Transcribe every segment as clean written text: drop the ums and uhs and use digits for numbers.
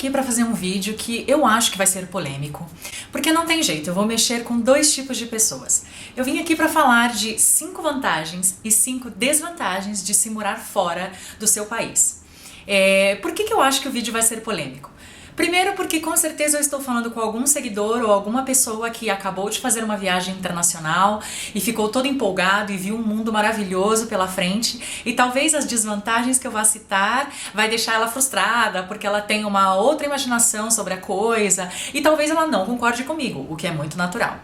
aqui para fazer um vídeo que eu acho que vai ser polêmico, porque não tem jeito, eu vou mexer com dois tipos de pessoas. Eu vim aqui para falar de 5 vantagens e 5 desvantagens de se morar fora do seu país. Por que eu acho que o vídeo vai ser polêmico? Primeiro porque com certeza eu estou falando com algum seguidor ou alguma pessoa que acabou de fazer uma viagem internacional e ficou todo empolgado e viu um mundo maravilhoso pela frente, e talvez as desvantagens que eu vá citar vai deixar ela frustrada porque ela tem uma outra imaginação sobre a coisa e talvez ela não concorde comigo, o que é muito natural.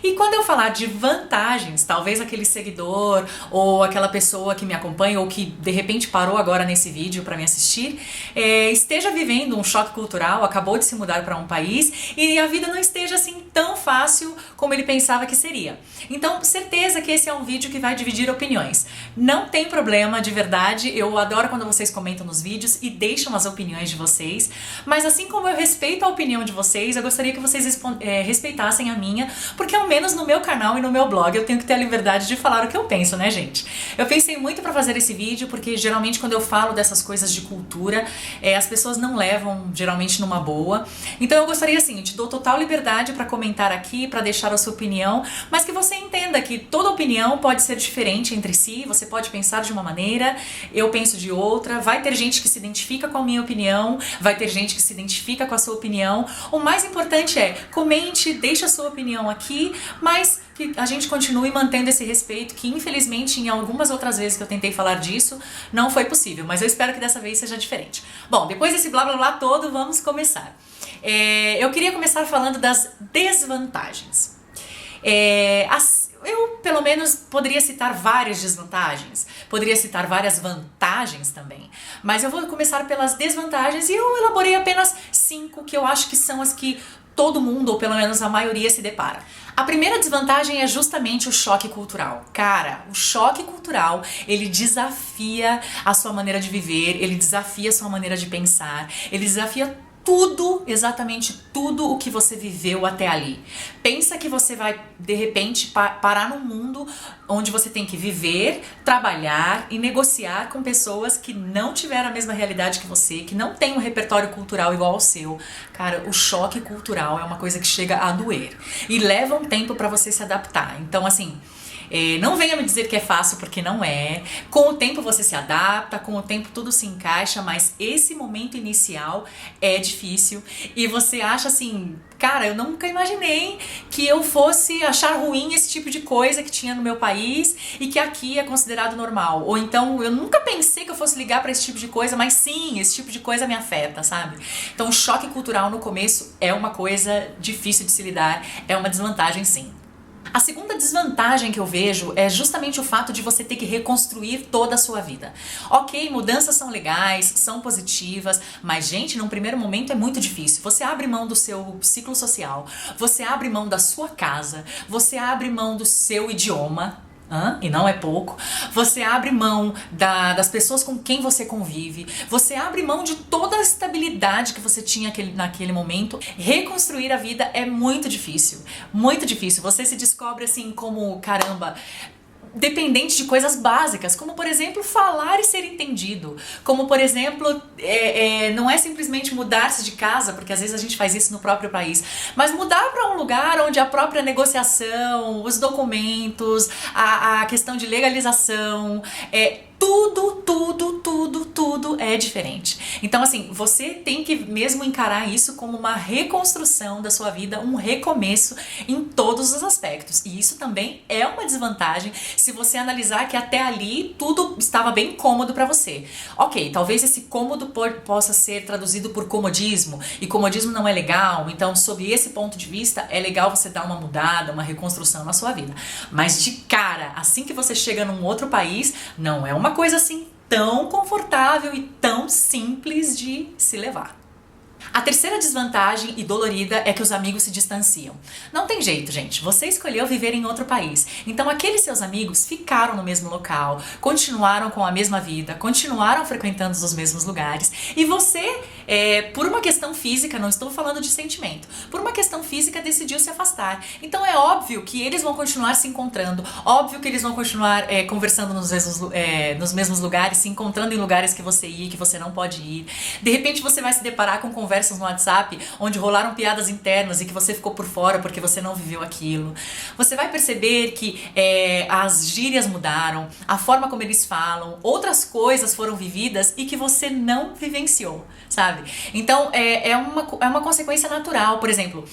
E quando eu falar de vantagens, talvez aquele seguidor ou aquela pessoa que me acompanha ou que de repente parou agora nesse vídeo para me assistir, esteja vivendo um choque cultural, acabou de se mudar para um país e a vida não esteja assim tão fácil como ele pensava que seria. Então, certeza que esse é um vídeo que vai dividir opiniões. Não tem problema, de verdade, eu adoro quando vocês comentam nos vídeos e deixam as opiniões de vocês, mas assim como eu respeito a opinião de vocês, eu gostaria que vocês respeitassem a minha, porque ao menos no meu canal e no meu blog eu tenho que ter a liberdade de falar o que eu penso, né, gente? Eu pensei muito pra fazer esse vídeo porque geralmente quando eu falo dessas coisas de cultura, as pessoas não levam geralmente numa boa. Então eu gostaria assim, eu te dou total liberdade pra comentar aqui, pra deixar a sua opinião, mas que você entenda que toda opinião pode ser diferente entre si, você pode pensar de uma maneira, eu penso de outra, vai ter gente que se identifica com a minha opinião, vai ter gente que se identifica com a sua opinião. O mais importante é, comente, deixe a sua opinião aqui, mas que a gente continue mantendo esse respeito, que infelizmente em algumas outras vezes que eu tentei falar disso, não foi possível, mas eu espero que dessa vez seja diferente. Bom, depois desse blá blá blá todo, vamos começar. Eu queria começar falando das desvantagens. Eu, pelo menos, poderia citar várias desvantagens, poderia citar várias vantagens também, mas eu vou começar pelas desvantagens e eu elaborei apenas 5 que eu acho que são as que todo mundo, ou pelo menos a maioria, se depara. A primeira desvantagem é justamente o choque cultural. Cara, o choque cultural, ele desafia a sua maneira de viver, ele desafia a sua maneira de pensar, ele desafia tudo, exatamente tudo o que você viveu até ali. Pensa que você vai, de repente, parar num mundo onde você tem que viver, trabalhar e negociar com pessoas que não tiveram a mesma realidade que você, que não tem um repertório cultural igual ao seu. Cara, o choque cultural é uma coisa que chega a doer e leva um tempo pra você se adaptar. Então, assim, não venha me dizer que é fácil, porque não é. Com o tempo você se adapta, com o tempo tudo se encaixa, mas esse momento inicial é difícil e você acha assim, cara, eu nunca imaginei que eu fosse achar ruim esse tipo de coisa que tinha no meu país e que aqui é considerado normal. Ou então, eu nunca pensei que eu fosse ligar pra esse tipo de coisa, mas sim, esse tipo de coisa me afeta, sabe? Então o choque cultural no começo é uma coisa difícil de se lidar, é uma desvantagem sim. A segunda desvantagem que eu vejo é justamente o fato de você ter que reconstruir toda a sua vida. Ok, mudanças são legais, são positivas, mas gente, num primeiro momento é muito difícil. Você abre mão do seu ciclo social, você abre mão da sua casa, você abre mão do seu idioma, e não é pouco, você abre mão das pessoas com quem você convive, você abre mão de toda a estabilidade que você tinha naquele momento. Reconstruir a vida é muito difícil, você se descobre assim como, caramba, dependente de coisas básicas, como por exemplo falar e ser entendido, como por exemplo não é simplesmente mudar-se de casa, porque às vezes a gente faz isso no próprio país, mas mudar para um lugar onde a própria negociação, os documentos, a questão de legalização, tudo é diferente. Então assim, você tem que mesmo encarar isso como uma reconstrução da sua vida, um recomeço em todos os aspectos. E isso também é uma desvantagem se você analisar que até ali tudo estava bem cômodo para você. Ok, talvez esse cômodo possa ser traduzido por comodismo, e comodismo não é legal, então sob esse ponto de vista é legal você dar uma mudada, uma reconstrução na sua vida. Mas de cara, assim que você chega num outro país, não é uma coisa assim tão confortável e tão simples de se levar. A terceira desvantagem e dolorida é que os amigos se distanciam. Não tem jeito, gente, você escolheu viver em outro país, então aqueles seus amigos ficaram no mesmo local, continuaram com a mesma vida, continuaram frequentando os mesmos lugares, e você por uma questão física, não estou falando de sentimento, por uma questão física decidiu se afastar. Então é óbvio que eles vão continuar se encontrando, óbvio que eles vão continuar conversando nos mesmos lugares, se encontrando em lugares que você ir, que você não pode ir. De repente você vai se deparar com conversas no WhatsApp onde rolaram piadas internas e que você ficou por fora porque você não viveu aquilo. Você vai perceber que as gírias mudaram, a forma como eles falam, outras coisas foram vividas e que você não vivenciou, sabe? Então é uma consequência natural. Por exemplo,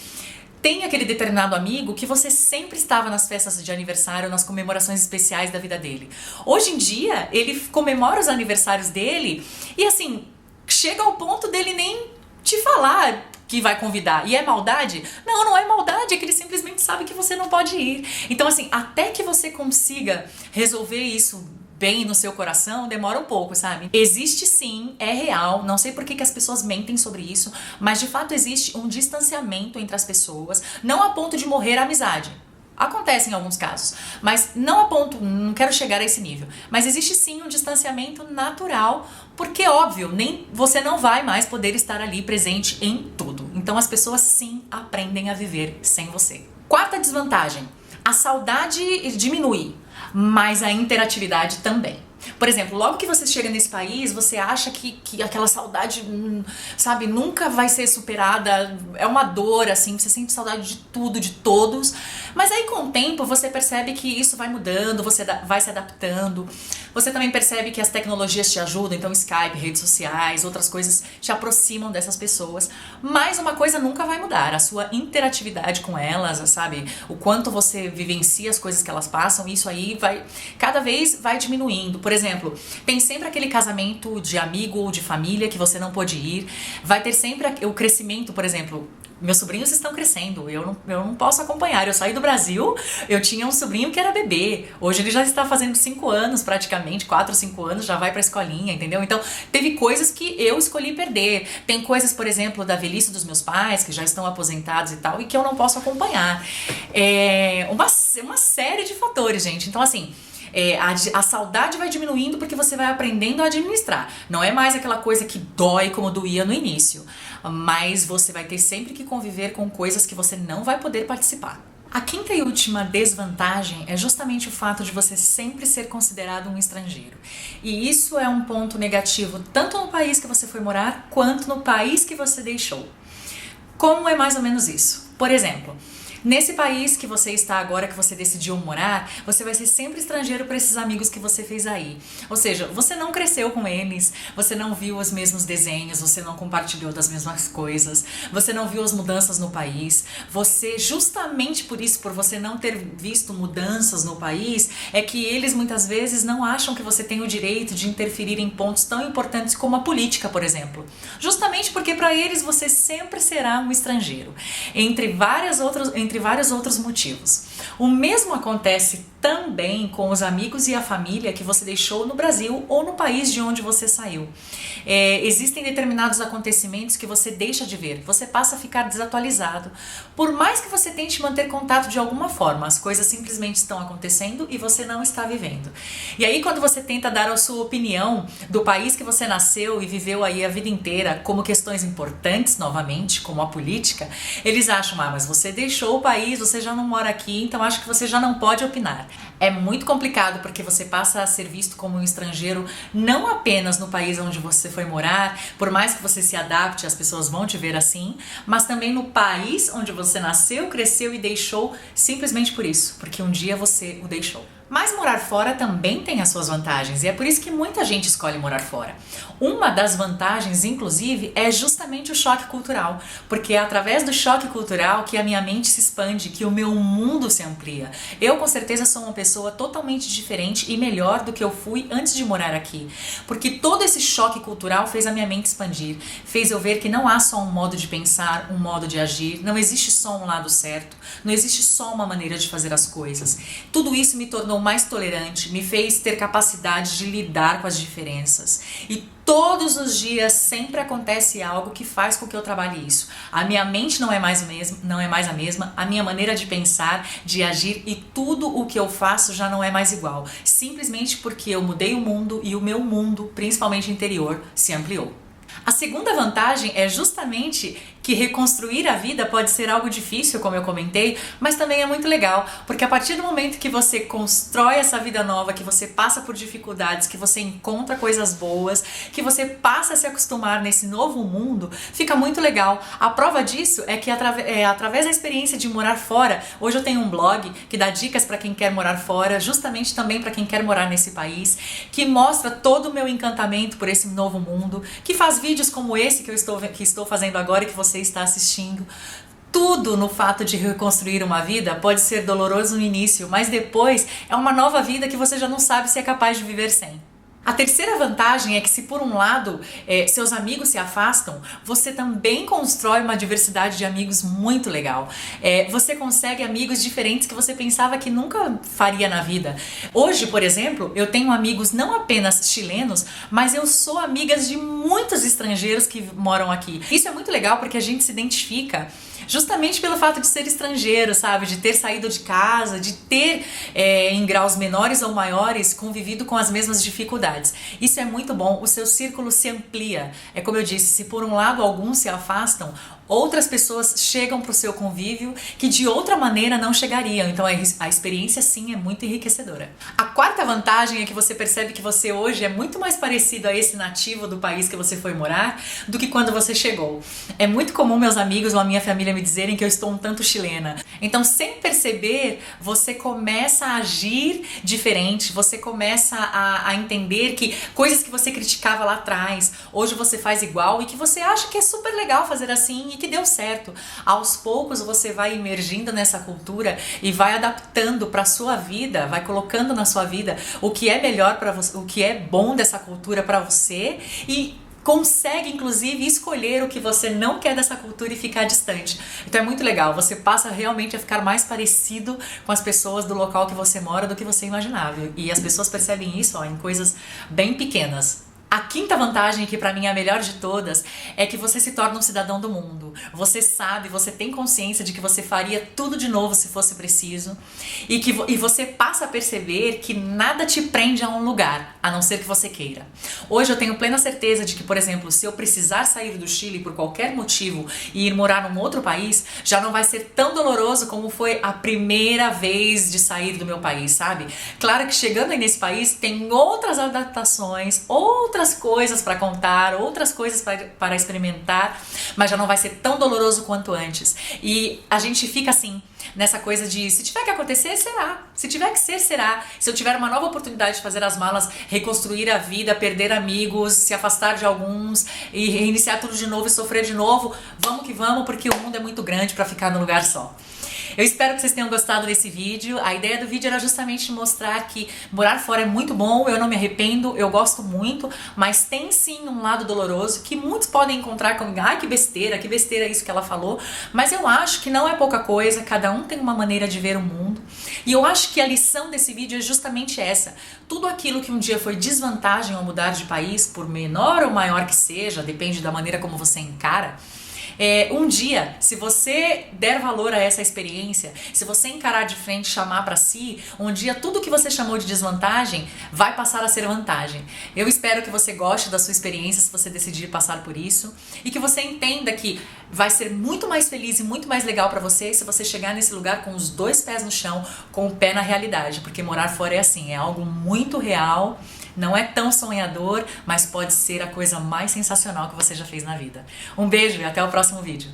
tem aquele determinado amigo que você sempre estava nas festas de aniversário, nas comemorações especiais da vida dele. Hoje em dia, ele comemora os aniversários dele e assim, chega ao ponto dele nem te falar que vai convidar. E é maldade? Não, não é maldade, é que ele simplesmente sabe que você não pode ir. Então assim, até que você consiga resolver isso bem no seu coração, demora um pouco, sabe? Existe sim, é real, não sei por que as pessoas mentem sobre isso, mas de fato existe um distanciamento entre as pessoas, não a ponto de morrer a amizade. Acontece em alguns casos, mas não a ponto, não quero chegar a esse nível. Mas existe sim um distanciamento natural, porque óbvio, você não vai mais poder estar ali presente em tudo. Então as pessoas sim aprendem a viver sem você. Quarta desvantagem, a saudade diminui, mas a interatividade também. Por exemplo, logo que você chega nesse país, você acha que aquela saudade, sabe, nunca vai ser superada, é uma dor, assim, você sente saudade de tudo, de todos, mas aí com o tempo você percebe que isso vai mudando, você vai se adaptando, você também percebe que as tecnologias te ajudam, então Skype, redes sociais, outras coisas te aproximam dessas pessoas, mas uma coisa nunca vai mudar, a sua interatividade com elas, sabe, o quanto você vivencia as coisas que elas passam, isso aí cada vez vai diminuindo. Por exemplo, tem sempre aquele casamento de amigo ou de família que você não pôde ir, vai ter sempre o crescimento, por exemplo, meus sobrinhos estão crescendo, eu não posso acompanhar. Eu saí do Brasil, eu tinha um sobrinho que era bebê, hoje ele já está fazendo 5 anos praticamente, 4 ou 5 anos, já vai pra escolinha, entendeu? Então teve coisas que eu escolhi perder, tem coisas, por exemplo, da velhice dos meus pais, que já estão aposentados e tal, e que eu não posso acompanhar. Uma série de fatores, gente. Então assim, a saudade vai diminuindo porque você vai aprendendo a administrar. Não é mais aquela coisa que dói como doía no início, mas você vai ter sempre que conviver com coisas que você não vai poder participar. A quinta e última desvantagem é justamente o fato de você sempre ser considerado um estrangeiro. E isso é um ponto negativo tanto no país que você foi morar, quanto no país que você deixou. Como é mais ou menos isso? Por exemplo, nesse país que você está agora, que você decidiu morar, você vai ser sempre estrangeiro para esses amigos que você fez aí. Ou seja, você não cresceu com eles, você não viu os mesmos desenhos, você não compartilhou das mesmas coisas, você não viu as mudanças no país. Você, justamente por isso, por você não ter visto mudanças no país, é que eles muitas vezes não acham que você tem o direito de interferir em pontos tão importantes como a política, por exemplo. Justamente porque para eles você sempre será um estrangeiro. Entre vários outros motivos. O mesmo acontece também com os amigos e a família que você deixou no Brasil ou no país de onde você saiu. Existem determinados acontecimentos que você deixa de ver, você passa a ficar desatualizado. Por mais que você tente manter contato de alguma forma, as coisas simplesmente estão acontecendo e você não está vivendo. E aí quando você tenta dar a sua opinião do país que você nasceu e viveu aí a vida inteira como questões importantes novamente, como a política, eles acham, mas você deixou o país, você já não mora aqui, então acho que você já não pode opinar. É muito complicado porque você passa a ser visto como um estrangeiro não apenas no país onde você foi morar, por mais que você se adapte, as pessoas vão te ver assim, mas também no país onde você nasceu, cresceu e deixou simplesmente por isso, porque um dia você o deixou. Mas morar fora também tem as suas vantagens e é por isso que muita gente escolhe morar fora. Uma das vantagens, inclusive, é justamente o choque cultural, porque é através do choque cultural que a minha mente se expande, que o meu mundo se amplia. Eu, com certeza, sou uma pessoa totalmente diferente e melhor do que eu fui antes de morar aqui, porque todo esse choque cultural fez a minha mente expandir, fez eu ver que não há só um modo de pensar, um modo de agir, não existe só um lado certo, não existe só uma maneira de fazer as coisas. Tudo isso me tornou mais tolerante, me fez ter capacidade de lidar com as diferenças. E todos os dias sempre acontece algo que faz com que eu trabalhe isso. A minha mente não é mais a mesma, a minha maneira de pensar, de agir e tudo o que eu faço já não é mais igual. Simplesmente porque eu mudei o mundo e o meu mundo, principalmente interior, se ampliou. A segunda vantagem é justamente que reconstruir a vida pode ser algo difícil, como eu comentei, mas também é muito legal, porque a partir do momento que você constrói essa vida nova, que você passa por dificuldades, que você encontra coisas boas, que você passa a se acostumar nesse novo mundo, fica muito legal. A prova disso é que através da experiência de morar fora, hoje eu tenho um blog que dá dicas para quem quer morar fora, justamente também para quem quer morar nesse país, que mostra todo o meu encantamento por esse novo mundo, que faz vídeos como esse que estou fazendo agora e que você está assistindo. Tudo no fato de reconstruir uma vida pode ser doloroso no início, mas depois é uma nova vida que você já não sabe se é capaz de viver sem. A terceira vantagem é que se por um lado seus amigos se afastam, você também constrói uma diversidade de amigos muito legal. Você consegue amigos diferentes que você pensava que nunca faria na vida. Hoje, por exemplo, eu tenho amigos não apenas chilenos, mas eu sou amigas de muitos estrangeiros que moram aqui. Isso é muito legal porque a gente se identifica justamente pelo fato de ser estrangeiro, sabe? De ter saído de casa, de ter, em graus menores ou maiores, convivido com as mesmas dificuldades. Isso é muito bom, o seu círculo se amplia. É como eu disse, se por um lado alguns se afastam, outras pessoas chegam para o seu convívio que de outra maneira não chegariam. Então a experiência sim é muito enriquecedora. A quarta vantagem é que você percebe que você hoje é muito mais parecido a esse nativo do país que você foi morar do que quando você chegou. É muito comum meus amigos ou a minha família me dizerem que eu estou um tanto chilena. Então, sem perceber, você começa a agir diferente, você começa a entender que coisas que você criticava lá atrás, hoje você faz igual e que você acha que é super legal fazer assim e que deu certo. Aos poucos você vai emergindo nessa cultura e vai adaptando para sua vida, vai colocando na sua vida o que é melhor para você, o que é bom dessa cultura para você e consegue inclusive escolher o que você não quer dessa cultura e ficar distante. Então é muito legal, você passa realmente a ficar mais parecido com as pessoas do local que você mora do que você imaginava. E as pessoas percebem isso em coisas bem pequenas. A quinta vantagem, que pra mim é a melhor de todas, é que você se torna um cidadão do mundo. Você sabe, você tem consciência de que você faria tudo de novo se fosse preciso e você passa a perceber que nada te prende a um lugar, a não ser que você queira. Hoje eu tenho plena certeza de que, por exemplo, se eu precisar sair do Chile por qualquer motivo e ir morar num outro país, já não vai ser tão doloroso como foi a primeira vez de sair do meu país, sabe? Claro que chegando aí nesse país tem outras adaptações, outras coisas para contar, outras coisas para experimentar, mas já não vai ser tão doloroso quanto antes. E a gente fica assim, nessa coisa de se tiver que acontecer, será. Se tiver que ser, será. Se eu tiver uma nova oportunidade de fazer as malas, reconstruir a vida, perder amigos, se afastar de alguns e reiniciar tudo de novo e sofrer de novo, vamos que vamos, porque o mundo é muito grande para ficar num lugar só. Eu espero que vocês tenham gostado desse vídeo. A ideia do vídeo era justamente mostrar que morar fora é muito bom, eu não me arrependo, eu gosto muito, mas tem sim um lado doloroso que muitos podem encontrar como, ai, que besteira isso que ela falou, mas eu acho que não é pouca coisa, cada um tem uma maneira de ver o mundo, e eu acho que a lição desse vídeo é justamente essa. Tudo aquilo que um dia foi desvantagem ao mudar de país, por menor ou maior que seja, depende da maneira como você encara, um dia, se você der valor a essa experiência, se você encarar de frente, chamar pra si, um dia tudo que você chamou de desvantagem vai passar a ser vantagem. Eu espero que você goste da sua experiência se você decidir passar por isso e que você entenda que vai ser muito mais feliz e muito mais legal pra você se você chegar nesse lugar com os dois pés no chão, com o pé na realidade, porque morar fora é assim, é algo muito real. Não é tão sonhador, mas pode ser a coisa mais sensacional que você já fez na vida. Um beijo e até o próximo vídeo.